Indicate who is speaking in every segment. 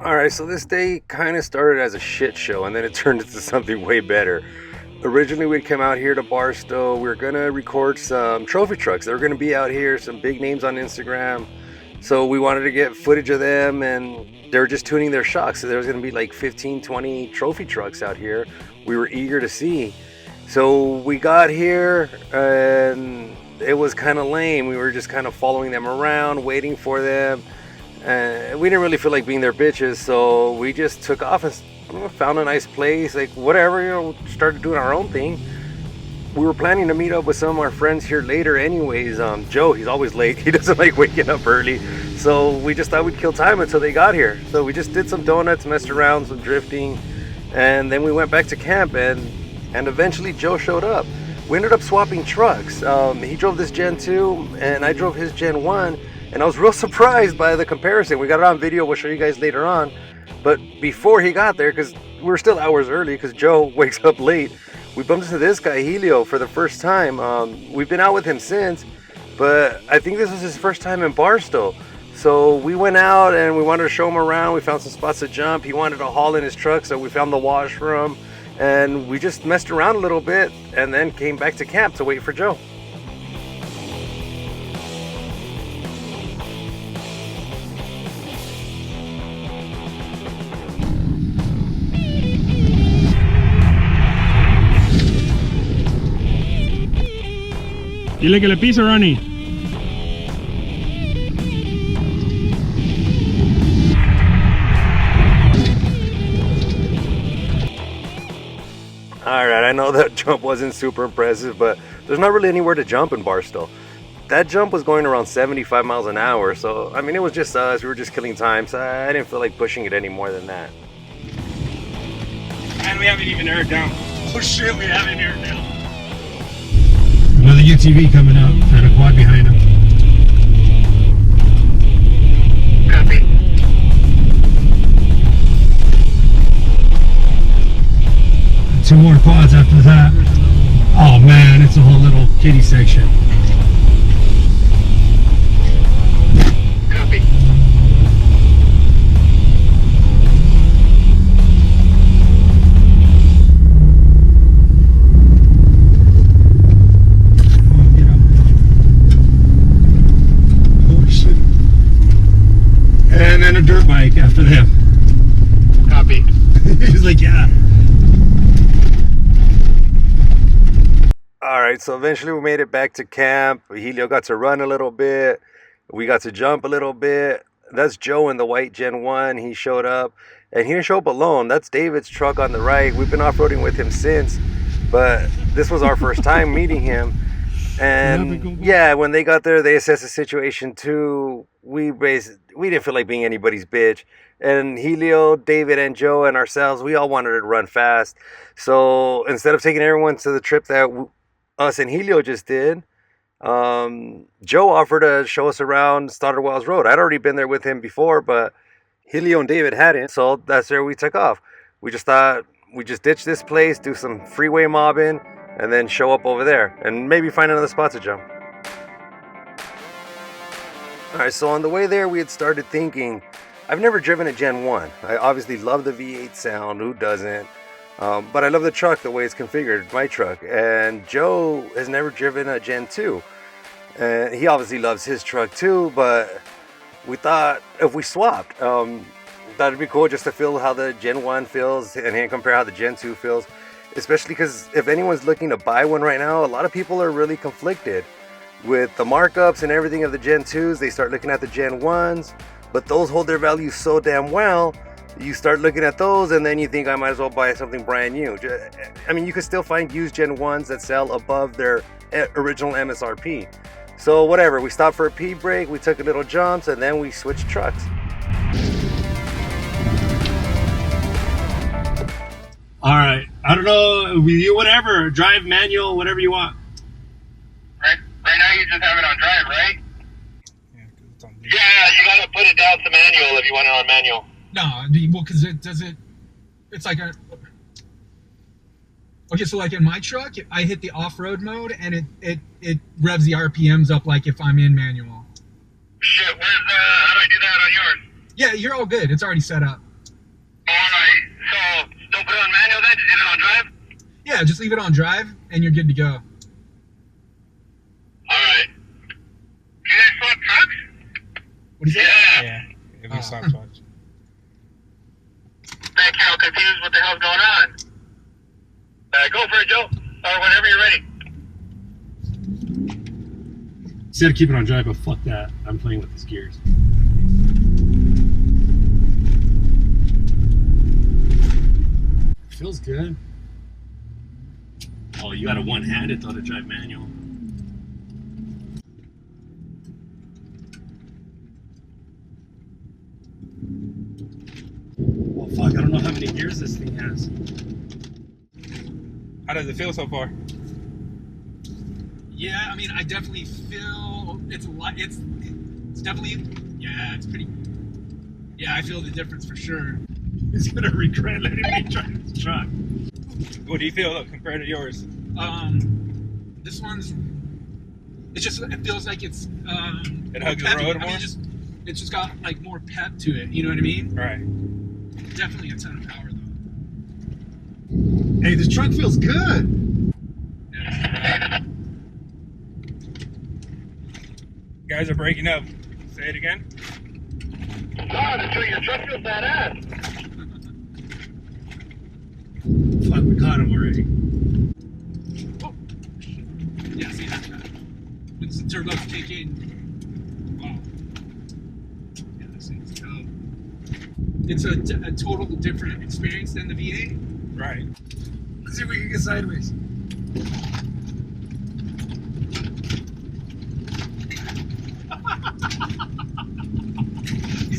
Speaker 1: All right, so this day kind of started as a shit show, and then it turned into something way better. Originally, we'd come out here to Barstow. We were gonna record some trophy trucks. They were gonna be out here, some big names on Instagram. So we wanted to get footage of them, and they were just tuning their shocks. So there was gonna be like 15, 20 trophy trucks out here. We were eager to see. So we got here, and it was kind of lame. We were just kind of following them around, waiting for them. We didn't really feel like being their bitches, so we just took off and found a nice place, like whatever, started doing our own thing. We were planning to meet up with some of our friends here later anyways. Joe, he's always late. He doesn't like waking up early. So we just thought we'd kill time until they got here. So we just did some donuts, messed around, some drifting, and then we went back to camp, and eventually Joe showed up. We ended up swapping trucks. He drove this Gen 2 and I drove his Gen 1. And I was real surprised by the comparison. We got it on video. We'll show you guys later on. But before he got there, because we were still hours early, because Joe wakes up late, we bumped into this guy, Helio, for the first time. We've been out with him since, but I think this was his first time in Barstow. So we went out and we wanted to show him around. We found some spots to jump. He wanted to haul in his truck, so we found the washroom. And we just messed around a little bit and then came back to camp to wait for Joe.
Speaker 2: Dile que le pise, Ronnie.
Speaker 1: Alright, I know that jump wasn't super impressive, but there's not really anywhere to jump in Barstow. That jump was going around 75 miles an hour, so I mean, it was just us. We were just killing time, so I didn't feel like pushing it any more than that.
Speaker 2: And we haven't even aired down. Oh shit, we haven't aired down.
Speaker 3: Another UTV coming up and a quad behind him.
Speaker 4: Copy.
Speaker 3: Two more quads after that. Oh man, it's a whole little kiddie section.
Speaker 4: Copy.
Speaker 3: And then a dirt bike after them.
Speaker 4: Copy.
Speaker 3: He's like, yeah.
Speaker 1: Alright, so eventually we made it back to camp. Helio got to run a little bit. We got to jump a little bit. That's Joe in the white Gen 1. He showed up. And he didn't show up alone. That's David's truck on the right. We've been off-roading with him since. But this was our first time meeting him. And yeah, when they got there, they assessed the situation too. We didn't feel like being anybody's bitch. And Helio, David, and Joe, and ourselves, we all wanted to run fast. So instead of taking everyone to the trip that us and Helio just did, Joe offered to show us around Stoddard Wells Road. I'd already been there with him before, but Helio and David hadn't. So that's where we took off. We just thought we just ditch this place, do some freeway mobbing, and then show up over there and maybe find another spot to jump. Alright, so on the way there we had started thinking, I've never driven a Gen 1. I obviously love the V8 sound, who doesn't? But I love the truck, the way it's configured, my truck. And Joe has never driven a Gen 2. And he obviously loves his truck too, but we thought if we swapped, thought it'd be cool just to feel how the Gen 1 feels and compare how the Gen 2 feels. Especially because if anyone's looking to buy one right now, a lot of people are really conflicted with the markups and everything of the Gen 2s. They start looking at the Gen 1s, but those hold their value so damn well. You start looking at those and then you think I might as well buy something brand new. I mean, you can still find used Gen 1s that sell above their original MSRP. So whatever, we stopped for a pee break, we took a little jumps, and then we switched trucks.
Speaker 3: All right. I don't know. You whatever. Drive, manual, whatever you want.
Speaker 4: Right now you just have it on drive, right? Yeah, you gotta put it down to manual if you want it on manual.
Speaker 5: No, well, because it's like a, okay, so like in my truck, I hit the off-road mode and it revs the RPMs up like if I'm in manual.
Speaker 4: Shit, how do I do that on yours?
Speaker 5: Yeah, you're all good. It's already set up. Yeah, just leave it on drive, and you're good to go.
Speaker 4: All right. Do you guys swap trucks?
Speaker 5: What do you say?
Speaker 2: Yeah. If
Speaker 5: Oh.
Speaker 2: you stop touch.
Speaker 4: Thank you. I'm confused. What the hell's going on? Go for it, Joe. Or whenever you're ready.
Speaker 3: Instead of keeping on drive, but fuck that. I'm playing with these gears. Feels good. Oh, you got a one-handed though to drive manual. Oh fuck, I don't know how many gears this thing has.
Speaker 2: How does it feel so far?
Speaker 5: Yeah, I mean, I definitely feel it's a lot. It's definitely, yeah, it's pretty. Yeah, I feel the difference for sure.
Speaker 3: He's gonna regret letting me drive this truck.
Speaker 2: What do you feel compared to yours?
Speaker 5: This one's. It feels like it's.
Speaker 2: It
Speaker 5: more
Speaker 2: hugs the
Speaker 5: peppy.
Speaker 2: road
Speaker 5: I
Speaker 2: more?
Speaker 5: mean, it's just got like more pep to it. You know what I mean?
Speaker 2: Right.
Speaker 5: Definitely a ton of power though.
Speaker 3: Hey, this truck feels good.
Speaker 5: Yeah,
Speaker 2: Guys are breaking up. Say it again.
Speaker 4: God, your truck feels badass.
Speaker 3: Fuck, we caught him already.
Speaker 5: oh, yeah. See that? Once the turbos kick in. Wow. Yeah, this thing's dope. It's a total different experience than the V8.
Speaker 2: Right.
Speaker 3: Let's see if we can get sideways.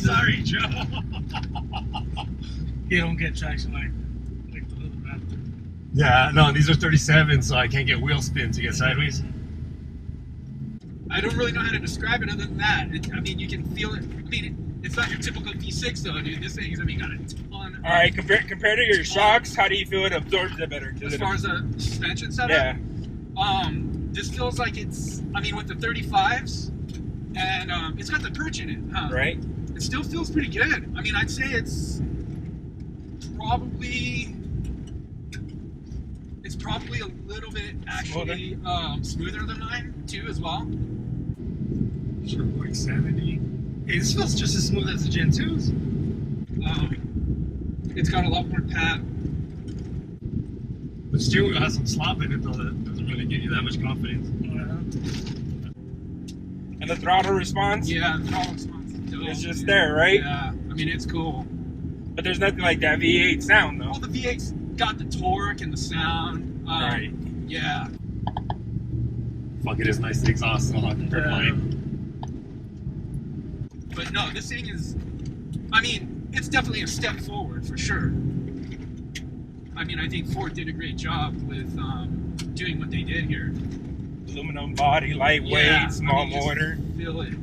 Speaker 3: Sorry, Joe.
Speaker 6: You don't get traction like the little Raptor.
Speaker 3: Yeah, no, these are 37, so I can't get wheel spin to get sideways.
Speaker 5: I don't really know how to describe it other than that. I mean, you can feel it. I mean, it's not your typical V6 though, dude. This thing is, I mean, got a ton.
Speaker 2: All right. Compared to your shocks, how do you feel it absorbs it better?
Speaker 5: As far as the suspension setup,
Speaker 2: yeah.
Speaker 5: This feels like it's. I mean, with the 35s, and it's got the perch in it, huh?
Speaker 2: Right.
Speaker 5: It still feels pretty good. I mean, I'd say it's probably a little bit actually smoother than mine too, as well.
Speaker 3: Sure, like 70. Hey, this feels just as smooth as the Gen 2s.
Speaker 5: It's got a lot more pep.
Speaker 3: The steering wheel has some slop in it, though, that doesn't really give you that much confidence.
Speaker 2: And the throttle response?
Speaker 5: Yeah, the throttle response is dope.
Speaker 2: It's just there, right?
Speaker 5: Yeah, I mean, it's cool.
Speaker 2: But there's nothing like that V8 sound, though.
Speaker 5: Well, the V8's got the torque and the sound.
Speaker 2: Right.
Speaker 5: Yeah.
Speaker 3: Fuck, it is nice to exhaust on compared to mine.
Speaker 5: But no, this thing is, I mean, it's definitely a step forward for sure. I mean, I think Ford did a great job with doing what they did here.
Speaker 2: Aluminum body, lightweight,
Speaker 5: Yeah,
Speaker 2: small
Speaker 5: I mean, just
Speaker 2: motor.
Speaker 5: Feel it.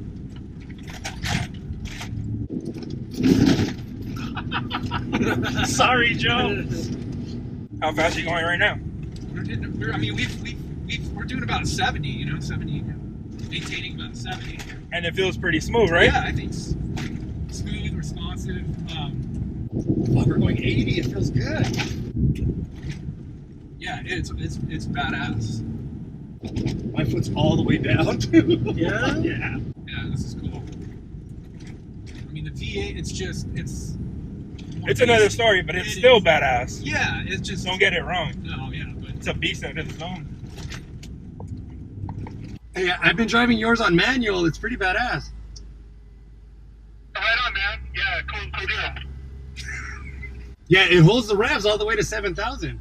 Speaker 3: Sorry, Joe.
Speaker 2: How fast are you going right now?
Speaker 5: I mean, we're doing about 70, you know, 70, maintaining about 70.
Speaker 2: And it feels pretty smooth, right?
Speaker 5: Yeah, I think smooth, responsive.
Speaker 3: Fuck, we're going 80. It feels good.
Speaker 5: Yeah, it's badass.
Speaker 3: My foot's all the way down, too.
Speaker 6: Yeah?
Speaker 3: Yeah.
Speaker 5: Yeah, this is cool. I mean, the V8, it's
Speaker 2: It's another story, but it's still badass.
Speaker 5: Yeah, it's just.
Speaker 2: Don't get it wrong.
Speaker 5: No, yeah, but.
Speaker 2: It's a beast of its own.
Speaker 3: Hey, I've been driving yours on manual. It's pretty badass.
Speaker 4: Right on, man. Yeah, cool deal.
Speaker 3: Yeah, it holds the revs all the way to 7,000.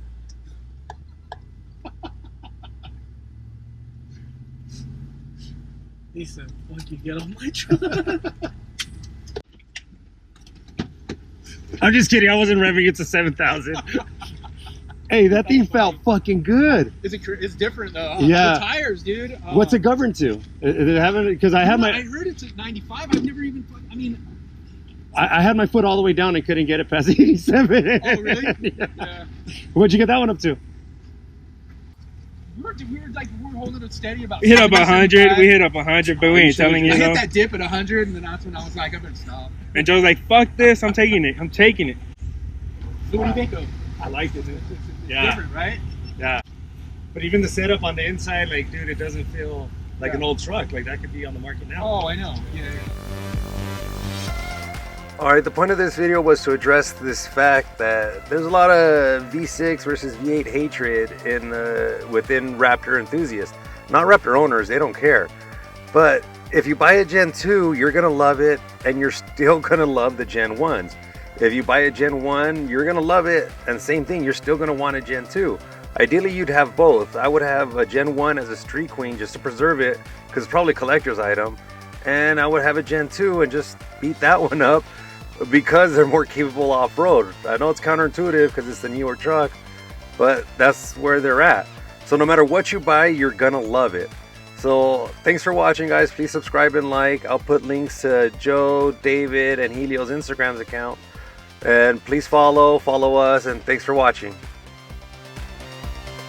Speaker 6: He said, fuck you, get off my truck.
Speaker 3: I'm just kidding. I wasn't revving it to 7,000. Hey, that thing felt fucking good.
Speaker 5: It's different though.
Speaker 3: Yeah.
Speaker 5: The tires, dude.
Speaker 3: What's it governed to? Because I had
Speaker 5: I heard it's at 95. I've never even. I mean.
Speaker 3: I had my foot all the way down and couldn't get it past 87.
Speaker 5: Oh really?
Speaker 3: Yeah.
Speaker 5: Yeah.
Speaker 3: What'd you get that one up to?
Speaker 5: We were holding it steady about.
Speaker 2: We hit up 100.
Speaker 5: 75.
Speaker 2: We hit up 100, but we ain't telling you
Speaker 5: I hit
Speaker 2: though.
Speaker 5: that dip at 100, and then that's when I was like, I better stop.
Speaker 2: And Joe's like, "Fuck this! I'm taking it. I'm taking it."
Speaker 5: So what do you think of?
Speaker 3: I liked it.
Speaker 5: It's
Speaker 3: Yeah.
Speaker 5: different, right?
Speaker 2: Yeah. But even the setup on the inside, like, dude, it doesn't feel like an old truck. Like, that could be on the market now.
Speaker 5: Oh, I know. Yeah.
Speaker 1: Alright, the point of this video was to address this fact that there's a lot of V6 versus V8 hatred within Raptor enthusiasts. Not Raptor owners, they don't care. But if you buy a Gen 2, you're going to love it, and you're still going to love the Gen 1s. If you buy a Gen 1, you're going to love it, and same thing, you're still going to want a Gen 2. Ideally, you'd have both. I would have a Gen 1 as a street queen just to preserve it, because it's probably a collector's item. And I would have a Gen 2 and just beat that one up, because they're more capable off-road. I know it's counterintuitive because it's the newer truck, but that's where they're at. So no matter what you buy, you're gonna love it. So thanks for watching, guys. Please subscribe and like. I'll put links to Joe, David, and Helio's Instagram's account. And please follow us, and thanks for watching.